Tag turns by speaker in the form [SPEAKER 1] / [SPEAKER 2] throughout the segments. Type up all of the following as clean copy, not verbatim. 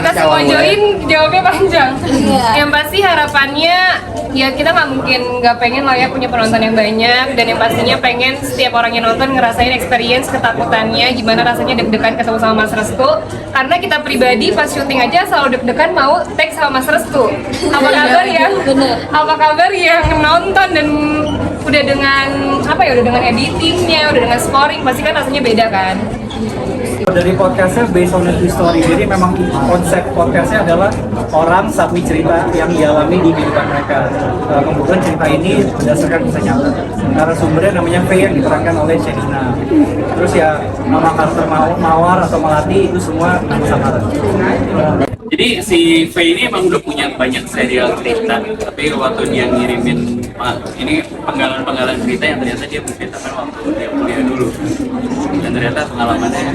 [SPEAKER 1] kita semua join, jawabnya panjang. Yang pasti harapannya ya kita nggak mungkin nggak pengen lah ya punya penonton yang banyak, dan yang pastinya pengen setiap orang yang nonton ngerasain experience ketakutannya gimana rasanya deg-degan ketemu sama Mas Restu, karena kita pribadi pas syuting aja selalu deg-degan mau take sama Mas Restu. Apa kabar ya? Apa kabar yang nonton dan udah dengan apa ya, udah dengan editingnya, udah dengan scoring, pasti kan rasanya beda kan.
[SPEAKER 2] Dari podcastnya based on a true story, jadi memang konsep podcastnya adalah orang sapi cerita yang dialami di kehidupan mereka. Kemudian cerita ini berdasarkan kisah nyata. Narasumbernya namanya Faye yang diperankan oleh Shenina. Terus ya nama karakter Mawar atau Melati itu semua nama samaran.
[SPEAKER 3] Jadi si Faye ini emang udah punya banyak serial cerita, tapi waktu dia ngirimin ini penggalan-penggalan cerita yang ternyata dia menceritakan waktu dia kuliah dulu, dan ternyata pengalamannya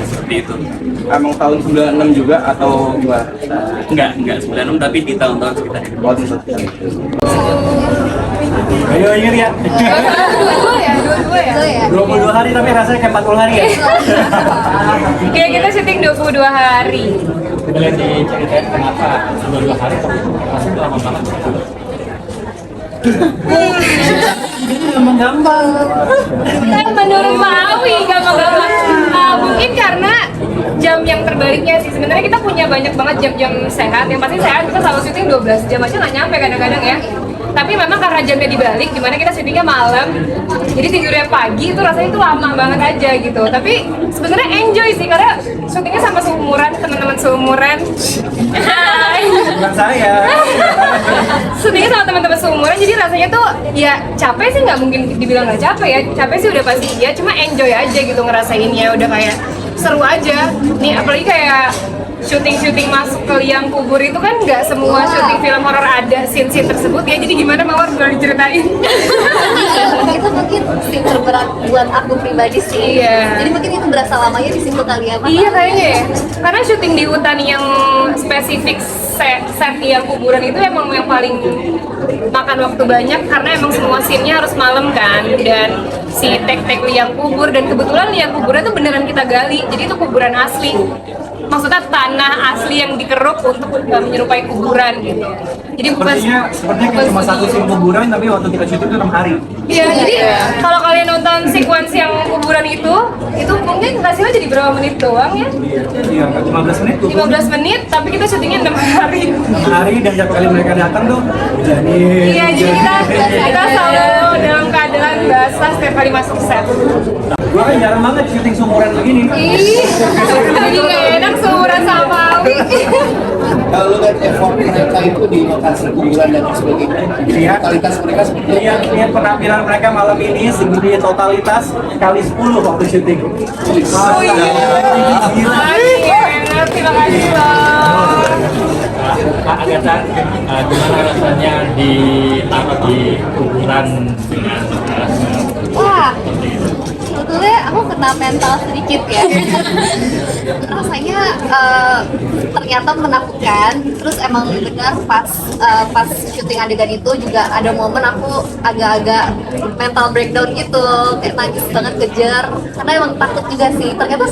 [SPEAKER 3] seperti itu.
[SPEAKER 4] Emang tahun 96 juga atau gimana?
[SPEAKER 3] Enggak 96, tapi di tahun-tahun sekitar itu.
[SPEAKER 2] Ayo ingat ya.
[SPEAKER 1] Dua ya.
[SPEAKER 2] 22 hari tapi rasanya kayak 40 hari ya.
[SPEAKER 1] Kayak kita syuting 22 hari.
[SPEAKER 2] Boleh diceritain kenapa 22 hari tapi rasanya lama banget. Emang gampang.
[SPEAKER 1] Menurut Pak Awi gampang-gampang. Mungkin karena jam yang terbaliknya sih. Sebenarnya kita punya banyak banget jam-jam sehat. Yang pasti sehat kita selalu syuting 12 jam aja nggak nyampe kadang-kadang ya. Tapi memang karena jamnya dibalik, dimana kita syutingnya malam, jadi tidurnya pagi itu rasanya itu lama banget aja gitu. Tapi sebenarnya enjoy sih karena syutingnya sama seumuran, teman-teman seumuran.
[SPEAKER 2] Bukan saya.
[SPEAKER 1] Syutingnya sama teman-teman seumuran, jadi rasanya tuh ya capek sih, nggak mungkin dibilang nggak capek ya. Capek sih udah pasti ya, cuma enjoy aja gitu ngerasainnya, udah kayak seru aja. Nih apalagi kayak syuting masuk ke liang kubur itu kan nggak semua syuting film horor ada scene-scene tersebut ya, jadi gimana Mawar boleh diceritain?
[SPEAKER 5] Itu mungkin scene terberat buat aku pribadi sih.
[SPEAKER 1] Iya.
[SPEAKER 5] Jadi mungkin itu berasa lamanya di situ kali ya, Mas?
[SPEAKER 1] Iya kayaknya ya, karena syuting di hutan yang spesifik set liang kuburan itu emang yang paling makan waktu banyak, karena emang semua scene-nya harus malam kan, dan si tek-tek liang kubur, dan kebetulan liang kuburnya tuh beneran kita gali, jadi itu kuburan asli. Maksudnya tanah asli yang dikeruk untuk menyerupai kuburan gitu. Jadi bukan
[SPEAKER 2] Sepertinya cuma satu scene kuburan tapi waktu kita syuting itu 6 hari.
[SPEAKER 1] Iya, jadi kalau kalian nonton sequence yang kuburan itu mungkin hasilnya jadi berapa menit doang ya?
[SPEAKER 2] Iya, 15 menit.
[SPEAKER 1] 15 menit, tapi kita syutingnya 6 hari.
[SPEAKER 2] 6 hari dan setiap kali mereka datang tuh hujanin.
[SPEAKER 1] Iya, jadi kita selalu dalam keadaan basah setiap kali masuk set.
[SPEAKER 2] Gua kan jarang banget syuting seumuran begini.
[SPEAKER 1] Ih, jadi gak enak seumuran sama Awi.
[SPEAKER 4] Kalau lihat effort mereka itu di lokasi kuburan dan sebagainya,
[SPEAKER 2] Lihat
[SPEAKER 4] kualitas mereka seperti
[SPEAKER 2] lihat penampilan mereka malam ini segini totalitas kali 10 waktu syuting.
[SPEAKER 1] Oh iya, enak, terima kasih loh.
[SPEAKER 6] Pak Agatha, gimana rasanya ditaruh di kuburan dengan
[SPEAKER 5] Wah, sebetulnya aku kena mental sedikit ya. Rasanya ternyata menakutkan. Terus emang benar pas syuting adegan itu juga ada momen aku agak-agak mental breakdown gitu, kayak nangis banget kejar. Karena emang takut juga sih. Ternyata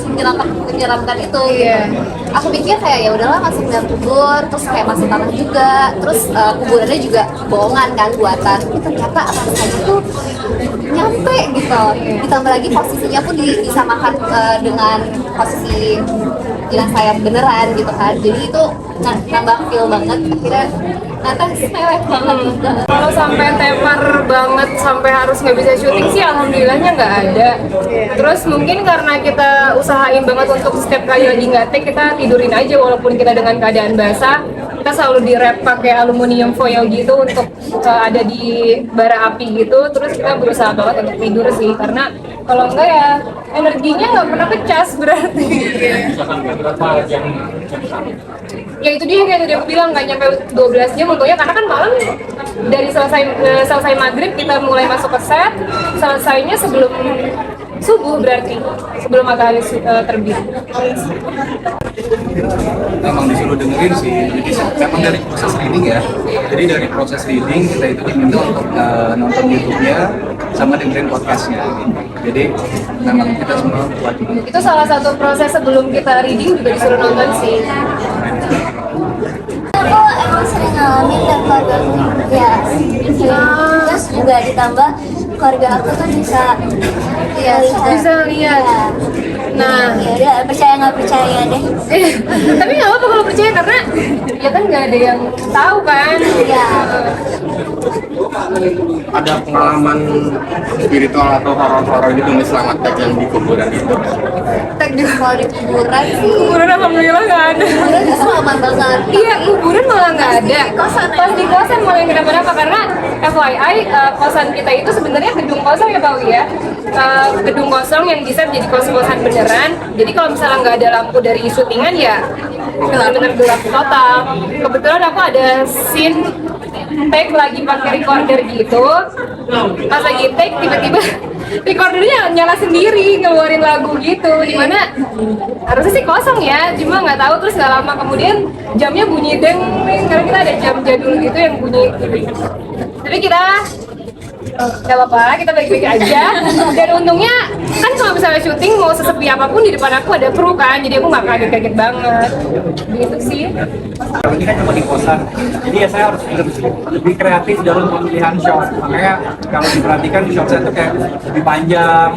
[SPEAKER 5] menyeramkan itu.
[SPEAKER 1] Iya.
[SPEAKER 5] Aku pikir kayak ya udahlah masuk liang kubur, terus kayak masuk tanah juga, terus kuburannya juga bohongan kan, buatan. Tapi ternyata rasanya tuh nyampe gitu. Ditambah lagi posisinya pun disamakan dengan posisi yang saya beneran gitu kan. Jadi itu nambah feel banget. Akhirnya ternyata mewah banget.
[SPEAKER 1] Kalau sampai tepar banget sampai harus nggak bisa syuting sih alhamdulillahnya nggak ada. Terus mungkin karena kita usahain banget untuk setiap kali lagi nggak take kita tidurin aja walaupun kita dengan keadaan basah. Kita selalu di wrap pakai aluminium foil gitu untuk ada di bara api gitu. Terus kita berusaha banget untuk tidur sih, karena kalau enggak ya energinya nggak pernah kecas berarti. Ya itu dia kayak tadi aku bilang, nggak nyampe 12 jam untungnya, karena kan malam dari selesai maghrib kita mulai masuk ke set, selesainya sebelum subuh berarti, sebelum matahari terbit.
[SPEAKER 4] memang disuruh dengerin sih. Jadi memang dari proses reading ya. Jadi dari proses reading kita itu diminta untuk nonton YouTube-nya sama dengerin podcast-nya. Jadi memang kita semua wajib.
[SPEAKER 1] Itu salah satu proses sebelum kita reading juga disuruh nonton sih.
[SPEAKER 5] Amin dan keluarga aku ya. Terus juga ditambah keluarga aku tuh bisa
[SPEAKER 1] Bisa lihat. Nah,
[SPEAKER 5] ya udah percaya nggak percaya deh.
[SPEAKER 1] tapi nggak apa-apa kalau percaya karena ya kan nggak ada yang tahu kan.
[SPEAKER 5] Ya.
[SPEAKER 4] Ada pengalaman spiritual atau horor-horor gitu selama yang di kuburan itu?
[SPEAKER 5] Kalau di kuburan sih,
[SPEAKER 1] Kuburan alhamdulillah nggak ada.
[SPEAKER 5] kuburan justru aman banget.
[SPEAKER 1] Iya, kuburan malah nggak ada. Pas di kosan malah yang kenapa-napa karena FYI kosan kita itu sebenarnya gedung kosong ya Pak Wi ya. Gedung kosong yang bisa jadi kos-kosan beneran. Jadi kalau misalnya nggak ada lampu dari syutingan ya benar-benar gelap total. Kebetulan aku ada scene take lagi pakai recorder gitu. Pas lagi take tiba-tiba recordernya nyala sendiri ngeluarin lagu gitu, dimana harusnya sih kosong ya, cuma nggak tahu terus nggak lama kemudian jamnya bunyi deng, karena kita ada jam jadul gitu yang bunyi. Tapi kita nggak apa-apa, kita baik-baik aja. Dan untungnya kan kalau misalnya syuting mau sesepi apapun di depan aku ada kru kan, jadi aku nggak kaget-kaget banget. Gitu sih.
[SPEAKER 2] Kalau ini kan cuma di kosan, jadi ya saya harus lebih kreatif dalam pemilihan shot. Makanya kalau diperhatikan shot saya tuh kayak lebih panjang,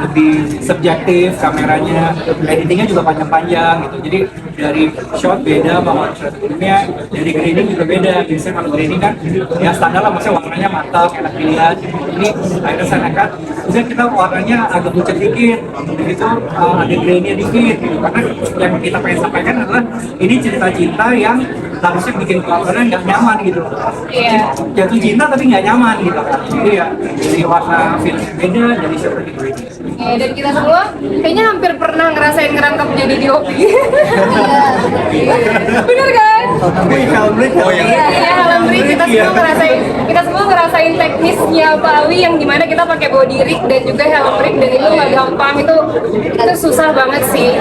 [SPEAKER 2] lebih subjektif kameranya, editingnya juga panjang-panjang gitu. Jadi dari shot beda sama shot sebelumnya, dari grading juga beda. Biasanya kalau grading kan ya standar lah, maksudnya warnanya mantap, enak dilihat. Ini akhirnya saya nekat, terusnya kita warnanya agak pucat dikit, begitu ada grainnya dikit gitu. Karena yang kita pengen sampaikan adalah ini cerita cinta yang harusnya bikin penontonnya nggak nyaman gitu.
[SPEAKER 1] Iya.
[SPEAKER 2] Jatuh cinta tapi nggak nyaman gitu kan. Jadi ya dari warna film beda, dari shot ke grading.
[SPEAKER 1] Ya, dan kita semua kayaknya hampir pernah ngerasain ngerangkap jadi DOP. Bener kan? Iya, alhamdulillah kita semua ngerasain teknisnya Pak Awi yang dimana kita pakai body rig dan juga helm rig, dan itu nggak gampang, itu susah banget sih.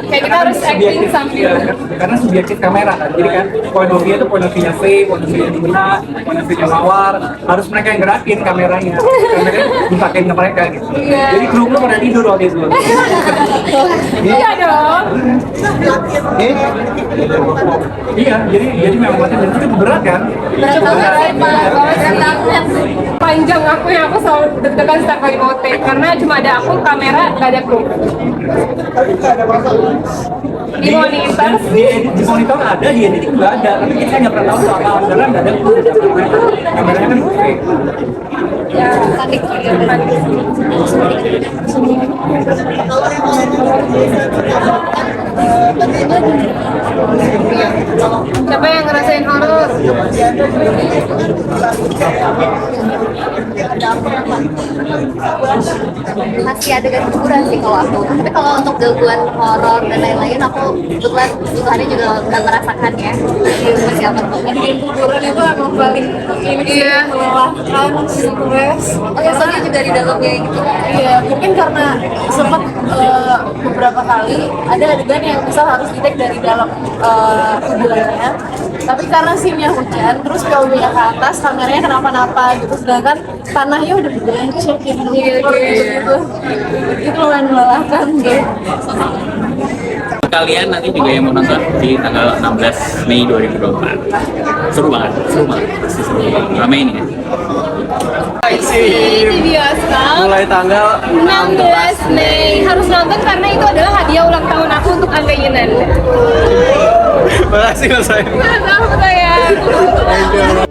[SPEAKER 1] Kayak kita harus acting sambil.
[SPEAKER 2] Karena subjektif kamera kan, jadi kan point of view itu point of view-nya Faye, point of view-nya Dina, point of view-nya Mawar, harus mereka yang gerakin kameranya, kameranya dipakai ke mereka gitu.
[SPEAKER 1] Iya.
[SPEAKER 2] Jadi kru pada tidur waktu itu.
[SPEAKER 1] Iya dong.
[SPEAKER 2] Iya, jadi memang latihan dan itu berat kan?
[SPEAKER 1] Berat banget. Panjang aku yang aku selalu deg-degan setiap kali mau take karena cuma ada aku, kamera, gak ada kru. Di monitor
[SPEAKER 2] di monitor ada, di editing juga ada, tapi kita nggak pernah tahu soal beneran nggak ada kru, kameranya kan oke.
[SPEAKER 1] ya panik. Siapa yang ngerasain horor?
[SPEAKER 5] Masih adegan kuburan sih kalau aku. Tapi kalau untuk gangguan horor dan lain-lain, aku kebetulan Tuhannya juga nggak merasakannya. Jadi masih aman banget.
[SPEAKER 1] Kuburan itu emang paling ini melelahkan, stres.
[SPEAKER 5] Oh ya, soalnya juga di dalamnya gitu.
[SPEAKER 7] Iya, mungkin karena sempat beberapa kali ada adegan yang misal harus di-take dari dalam kuburannya, tapi karena scene-nya hujan, terus POV-nya ke atas, kameranya kenapa-napa gitu, sedangkan tanahnya udah becek gitu, itu lumayan melelahkan gitu.
[SPEAKER 3] Kalian nanti juga yang mau nonton di tanggal 16 Mei 2024. Seru banget, pasti seru. Ramai ini ya.
[SPEAKER 1] Di bioskop
[SPEAKER 4] Mulai tanggal
[SPEAKER 1] 16 Mei harus nonton karena itu adalah hadiah ulang tahun aku untuk Angga Yunan.
[SPEAKER 4] Makasih Mas Ayu.
[SPEAKER 1] Maaf sayang.